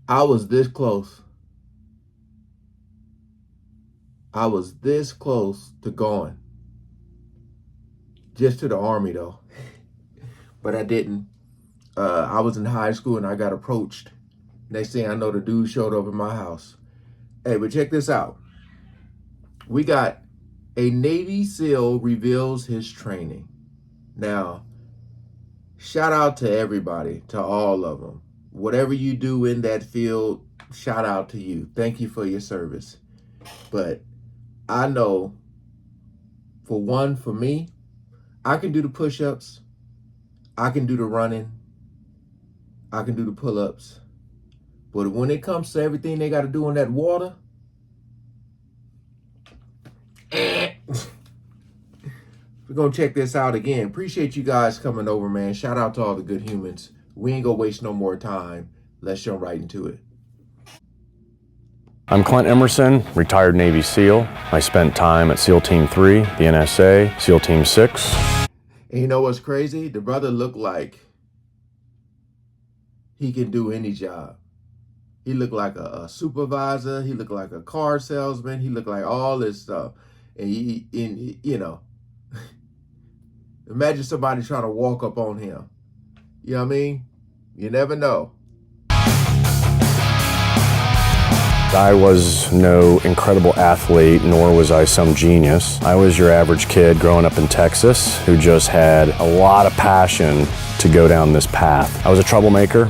I was this close. I was this close to going. Just to the Army, though. But I didn't. I was in high school and I got approached. Next thing I know, the dude showed up at my house. Hey, but check this out. We got a Navy SEAL reveals his training. Now, shout out to everybody, to all of them. Whatever you do in that field, shout out to you. Thank you for your service. But I know, for me, I can do the push-ups, I can do the running, I can do the pull-ups. But when it comes to everything they got to do in that water, we're going to check this out again. Appreciate you guys coming over, man. Shout out to all the good humans. We ain't going to waste no more time. Let's jump right into it. I'm Clint Emerson, retired Navy SEAL. I spent time at SEAL Team 3, the NSA, SEAL Team 6. And you know what's crazy? The brother looked like he can do any job. He looked like a supervisor. He looked like a car salesman. He looked like all this stuff. And you know, imagine somebody trying to walk up on him. You know what I mean? You never know. I was no incredible athlete, nor was I some genius. I was your average kid growing up in Texas who just had a lot of passion to go down this path. I was a troublemaker.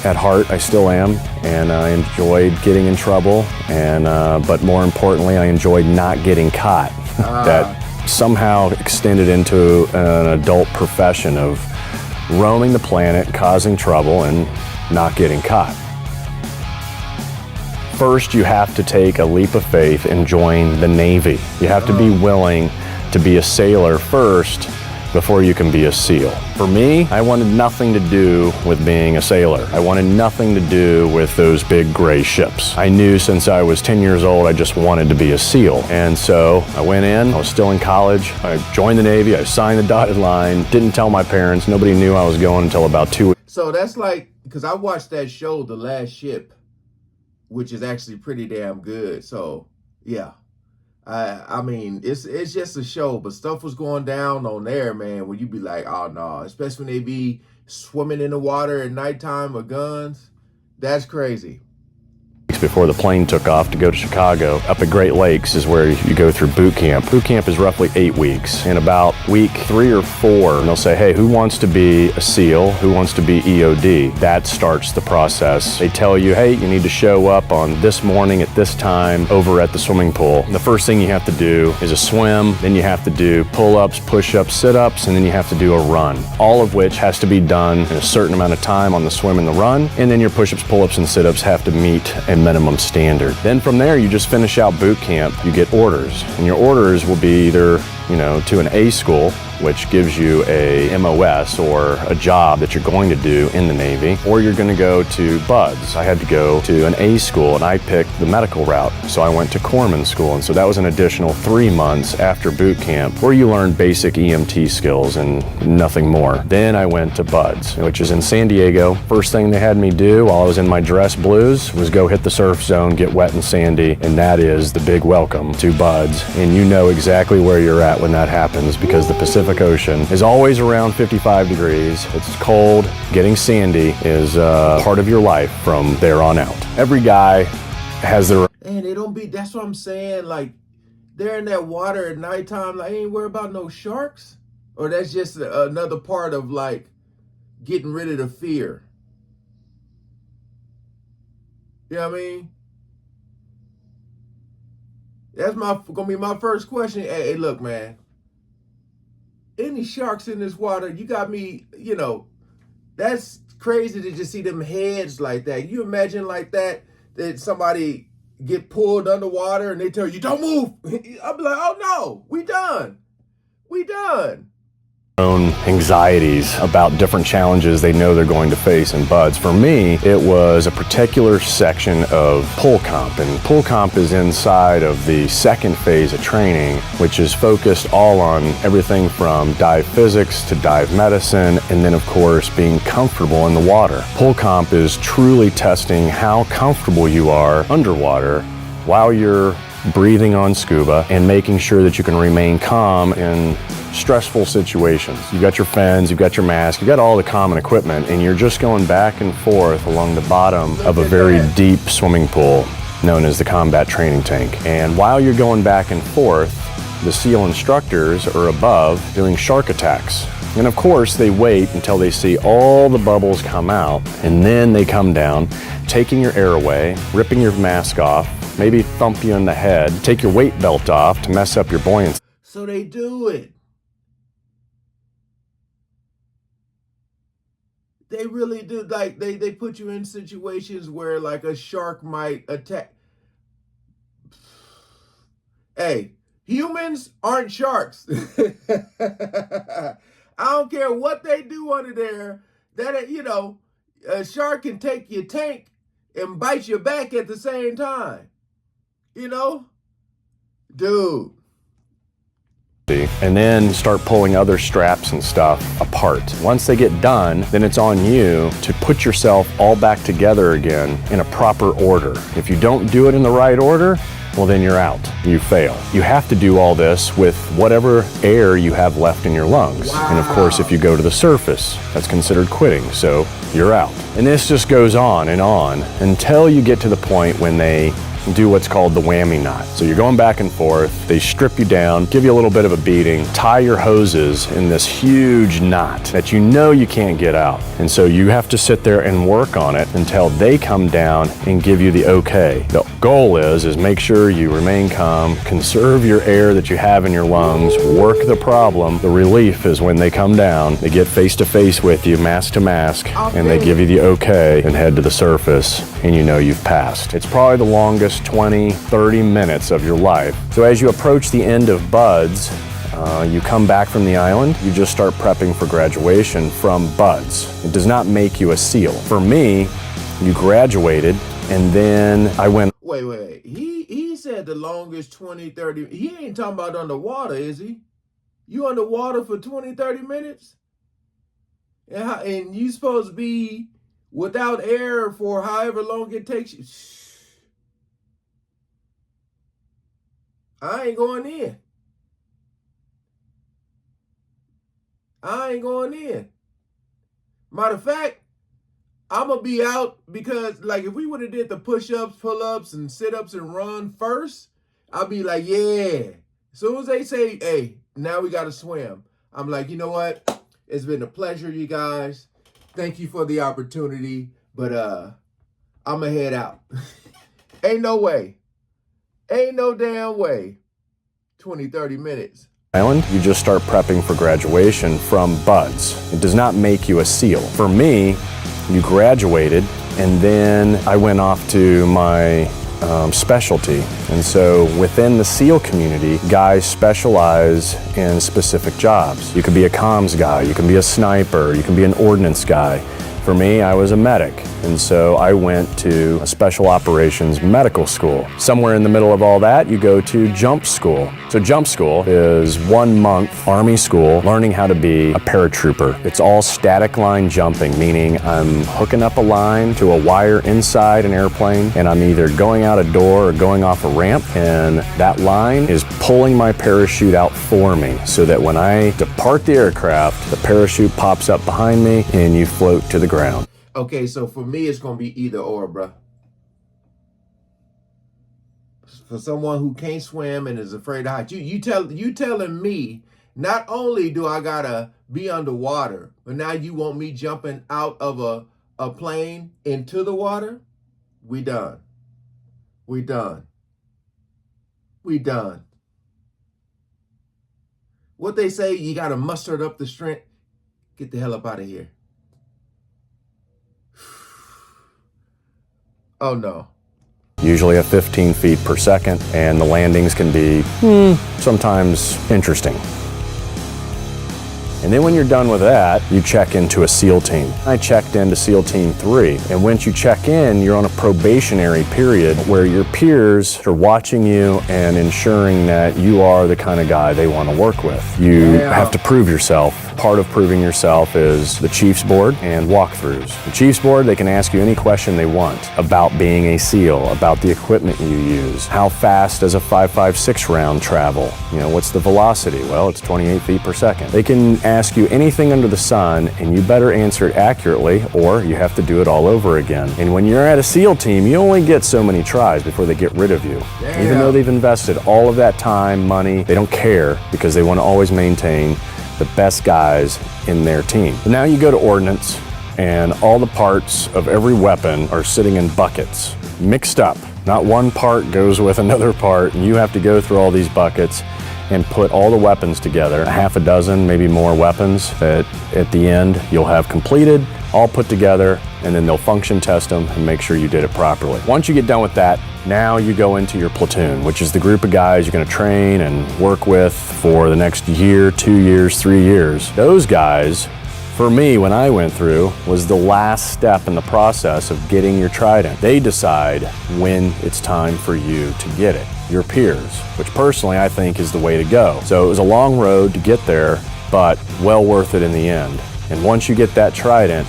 At heart, I still am, and I enjoyed getting in trouble, and but more importantly, I enjoyed not getting caught. That somehow extended into an adult profession of roaming the planet, causing trouble, and not getting caught. First, you have to take a leap of faith and join the Navy. You have to be willing to be a sailor first before you can be a SEAL. For me, I wanted nothing to do with being a sailor. I wanted nothing to do with those big gray ships. I knew since I was 10 years old, I just wanted to be a SEAL. And so I went in, I was still in college, I joined the Navy, I signed the dotted line, didn't tell my parents, nobody knew I was going until about 2 weeks. So that's like, because I watched that show, The Last Ship, which is actually pretty damn good. So yeah. I mean, it's just a show, but stuff was going down on there, man, where you be like, oh no, especially when they be swimming in the water at nighttime with guns. That's crazy. Before the plane took off to go to Chicago. Up at Great Lakes is where you go through boot camp. Boot camp is roughly 8 weeks. In about week 3 or 4, they'll say, hey, who wants to be a SEAL? Who wants to be EOD? That starts the process. They tell you, hey, you need to show up on this morning at this time over at the swimming pool. The first thing you have to do is a swim, then you have to do pull-ups, push-ups, sit-ups, and then you have to do a run. All of which has to be done in a certain amount of time on the swim and the run, and then your push-ups, pull-ups, and sit-ups have to meet a minimum standard. Then from there, you just finish out boot camp, you get orders, and your orders will be either, to an A school, which gives you a MOS or a job that you're going to do in the Navy, or you're going to go to BUDS. I had to go to an A school and I picked the medical route. So I went to corpsman school, and so that was an additional 3 months after boot camp where you learn basic EMT skills and nothing more. Then I went to BUDS, which is in San Diego. First thing they had me do while I was in my dress blues was go hit the surf zone, get wet and sandy, and that is the big welcome to BUDS. And you know exactly where you're at when that happens, because the Pacific Ocean is always around 55 degrees. It's cold. Getting sandy is part of your life from there on out. Every guy has their... And they don't be, that's what I'm saying, like, they're in that water at nighttime, like, ain't worried about no sharks? Or that's just another part of, like, getting rid of the fear? You know what I mean? That's gonna be my first question. Hey, look, man. Any sharks in this water? You got me, that's crazy to just see them heads like that. You imagine like that somebody get pulled underwater and they tell you, don't move. I'll be like, oh no, we done. We done. own anxieties about different challenges they know they're going to face in buds. For me, it was a particular section of pull comp, and pull comp is inside of the second phase of training, which is focused all on everything from dive physics to dive medicine, and then of course being comfortable in the water. Pull comp is truly testing how comfortable you are underwater while you're breathing on scuba and making sure that you can remain calm in stressful situations. You've got your fins, you've got your mask, you've got all the common equipment, and you're just going back and forth along the bottom of a very deep swimming pool known as the combat training tank. And while you're going back and forth, the SEAL instructors are above doing shark attacks. And of course, they wait until they see all the bubbles come out, and then they come down, taking your air away, ripping your mask off, maybe thump you in the head, take your weight belt off to mess up your buoyancy. So they do it. They really do. Like they put you in situations where like a shark might attack. Hey, humans aren't sharks. I don't care what they do under there. That, you know, a shark can take your tank and bite your back at the same time. You know? Dude. And then start pulling other straps and stuff apart. Once they get done, then it's on you to put yourself all back together again in a proper order. If you don't do it in the right order, well then you're out. You fail. You have to do all this with whatever air you have left in your lungs. Wow. And of course, if you go to the surface, that's considered quitting, so you're out. And this just goes on until you get to the point when they do what's called the whammy knot. So you're going back and forth, they strip you down, give you a little bit of a beating, tie your hoses in this huge knot that you know you can't get out. And so you have to sit there and work on it until they come down and give you the okay. The goal is make sure you remain calm, conserve your air that you have in your lungs, work the problem. The relief is when they come down, they get face to face with you, mask to mask, and they give you the okay and head to the surface, and you know you've passed. It's probably the longest 20, 30 minutes of your life. So as you approach the end of buds, you come back from the island, you just start prepping for graduation from buds. It does not make you a SEAL. For me, you graduated, and then I went. Wait. He said the longest 20, 30. He ain't talking about underwater, is he? You underwater for 20, 30 minutes? And you supposed to be without air for however long it takes you? I ain't going in. Matter of fact, I'm going to be out because, like, if we would have did the push-ups, pull-ups, and sit-ups and run first, I'll be like, yeah. As soon as they say, hey, now we got to swim, I'm like, you know what? It's been a pleasure, you guys. Thank you for the opportunity, but I'm going to head out. Ain't no way. Ain't no damn way. 20, 30 minutes. Island, you just start prepping for graduation from buds. It does not make you a SEAL. For me, you graduated, and then I went off to my specialty. And so within the SEAL community, guys specialize in specific jobs. You could be a comms guy, you can be a sniper, you can be an ordnance guy. For me, I was a medic, and so I went to a special operations medical school. Somewhere in the middle of all that, you go to jump school. So jump school is 1 month Army school learning how to be a paratrooper. It's all static line jumping, meaning I'm hooking up a line to a wire inside an airplane, and I'm either going out a door or going off a ramp, and that line is pulling my parachute out for me so that when I depart the aircraft, the parachute pops up behind me and you float to the ground. Okay, so for me, it's going to be either or, bruh. For someone who can't swim and is afraid of heights, you telling me not only do I got to be underwater, but now you want me jumping out of a plane into the water? We done. We done. What they say, you got to muster up the strength. Get the hell up out of here. Oh, no. Usually at 15 feet per second, and the landings can be sometimes interesting. And then when you're done with that, you check into a SEAL team. I checked into SEAL Team 3. And once you check in, you're on a probationary period where your peers are watching you and ensuring that you are the kind of guy they want to work with. You have to prove yourself. Part of proving yourself is the Chiefs board and walkthroughs. The Chiefs board, they can ask you any question they want about being a SEAL, about the equipment you use, how fast does a 5.56 round travel, what's the velocity? Well, it's 28 feet per second. They can ask you anything under the sun, and you better answer it accurately, or you have to do it all over again. And when you're at a SEAL team, you only get so many tries before they get rid of you. Damn. Even though they've invested all of that time, money, they don't care because they want to always maintain the best guys in their team. But now you go to ordnance, and all the parts of every weapon are sitting in buckets, mixed up. Not one part goes with another part, and you have to go through all these buckets and put all the weapons together, a half a dozen, maybe more weapons that at the end you'll have completed, all put together, and then they'll function test them and make sure you did it properly. Once you get done with that, now you go into your platoon, which is the group of guys you're gonna train and work with for the next year, 2 years, 3 years. Those guys, for me, when I went through, was the last step in the process of getting your trident. They decide when it's time for you to get it, your peers, which personally I think is the way to go. So it was a long road to get there, but well worth it in the end. And once you get that trident,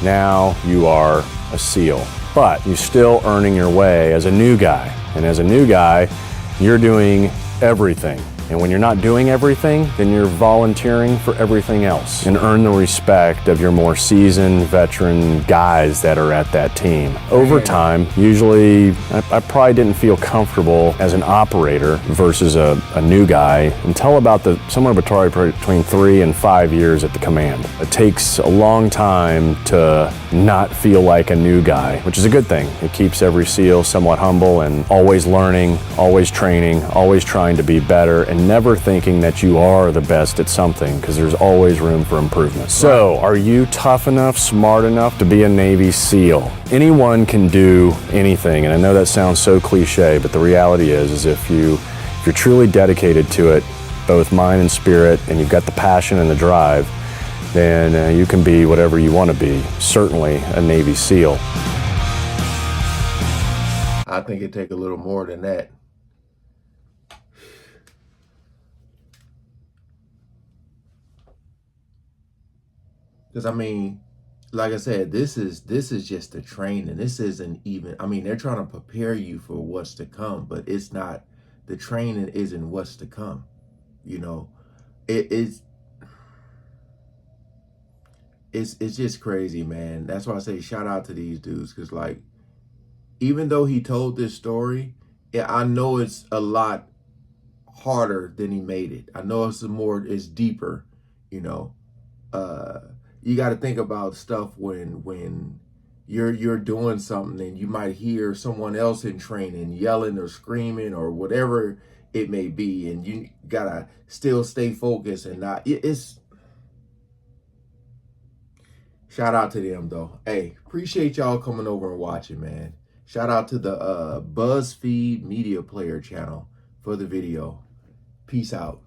now you are a SEAL. But you're still earning your way as a new guy. And as a new guy, you're doing everything. And when you're not doing everything, then you're volunteering for everything else and earn the respect of your more seasoned veteran guys that are at that team. Over time, usually I probably didn't feel comfortable as an operator versus a new guy until about somewhere between 3 and 5 years at the command. It takes a long time to not feel like a new guy, which is a good thing. It keeps every SEAL somewhat humble and always learning, always training, always trying to be better, and never thinking that you are the best at something, because there's always room for improvement. So, are you tough enough, smart enough to be a Navy SEAL? Anyone can do anything, and I know that sounds so cliche, but the reality is if you're truly dedicated to it, both mind and spirit, and you've got the passion and the drive, then you can be whatever you want to be. Certainly a Navy SEAL. I think it take a little more than that. Because I mean, like I said, this is just the training. This isn't even, I mean, they're trying to prepare you for what's to come, but it's not, the training isn't what's to come. It's just crazy, man. That's why I say shout out to these dudes, because like, even though he told this story, I know it's a lot harder than he made it. I know it's deeper, you got to think about stuff when you're doing something and you might hear someone else in training yelling or screaming or whatever it may be, and you gotta still stay focused and not. It's shout out to them though. Hey, appreciate y'all coming over and watching, man. Shout out to the BuzzFeed Media Player channel for the video. Peace out.